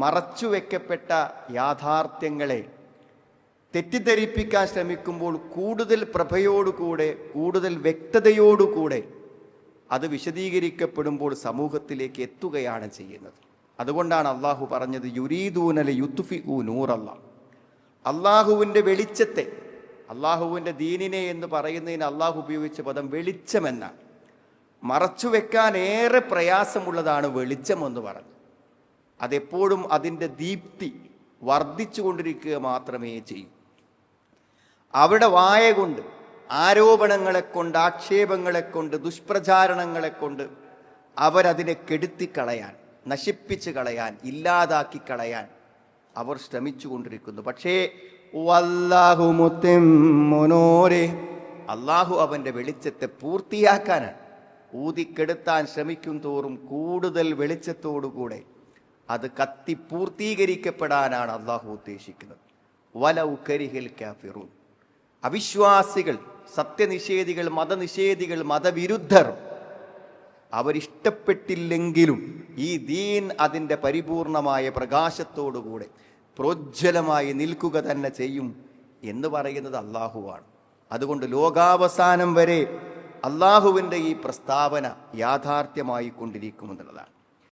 മറച്ചുവെക്കപ്പെട്ട യാഥാർത്ഥ്യങ്ങളെ തെറ്റിദ്ധരിപ്പിക്കാൻ ശ്രമിക്കുമ്പോൾ കൂടുതൽ പ്രഭയോടുകൂടെ, കൂടുതൽ വ്യക്തതയോടുകൂടെ അത് വിശദീകരിക്കപ്പെടുമ്പോൾ സമൂഹത്തിലേക്ക് എത്തുകയാണ് ചെയ്യുന്നത്. അതുകൊണ്ടാണ് അള്ളാഹു പറഞ്ഞത് യുരീദൂന ലിയുത്ഫിഉ നൂറല്ലാഹ്. അള്ളാഹുവിൻ്റെ വെളിച്ചത്തെ, അള്ളാഹുവിൻ്റെ ദീനിനെ എന്ന് പറയുന്നതിന് അള്ളാഹു ഉപയോഗിച്ച പദം വെളിച്ചമെന്നാണ്. മറച്ചുവെക്കാൻ ഏറെ പ്രയാസമുള്ളതാണ് വെളിച്ചമെന്ന് പറഞ്ഞു. അതെപ്പോഴും അതിൻ്റെ ദീപ്തി വർദ്ധിച്ചു കൊണ്ടിരിക്കുക മാത്രമേ ചെയ്യൂ. അവിടെ വായ കൊണ്ട്, ആരോപണങ്ങളെ കൊണ്ട്, ആക്ഷേപങ്ങളെ കൊണ്ട്, ദുഷ്പ്രചാരണങ്ങളെ കൊണ്ട് അവരതിനെ കെടുത്തിക്കളയാൻ, നശിപ്പിച്ച് കളയാൻ, ഇല്ലാതാക്കി കളയാൻ അവർ ശ്രമിച്ചു കൊണ്ടിരിക്കുന്നു. പക്ഷേ വല്ലാഹു മുത്തിമ്മു നൂരി, അള്ളാഹു അവൻ്റെ വെളിച്ചത്തെ പൂർത്തിയാക്കാനാണ്. ഊതിക്കെടുത്താൻ ശ്രമിക്കും തോറും കൂടുതൽ വെളിച്ചത്തോടുകൂടെ അത് കത്തി പൂർത്തീകരിക്കപ്പെടാനാണ് അള്ളാഹു ഉദ്ദേശിക്കുന്നത്. വലൗ കരിഹൽ കാഫിറൂൻ, അവിശ്വാസികൾ, സത്യനിഷേധികൾ, മതനിഷേധികൾ, മതവിരുദ്ധർ അവരിഷ്ടപ്പെട്ടില്ലെങ്കിലും ഈ ദീൻ അതിൻ്റെ പരിപൂർണമായ പ്രകാശത്തോടുകൂടെ പ്രോജ്വലമായി നിൽക്കുക തന്നെ ചെയ്യും എന്ന് പറയുന്നത് അള്ളാഹുവാണ്. അതുകൊണ്ട് ലോകാവസാനം വരെ അള്ളാഹുവിൻ്റെ ഈ പ്രസ്താവന യാഥാർത്ഥ്യമായി കൊണ്ടിരിക്കുമെന്നുള്ളതാണ്.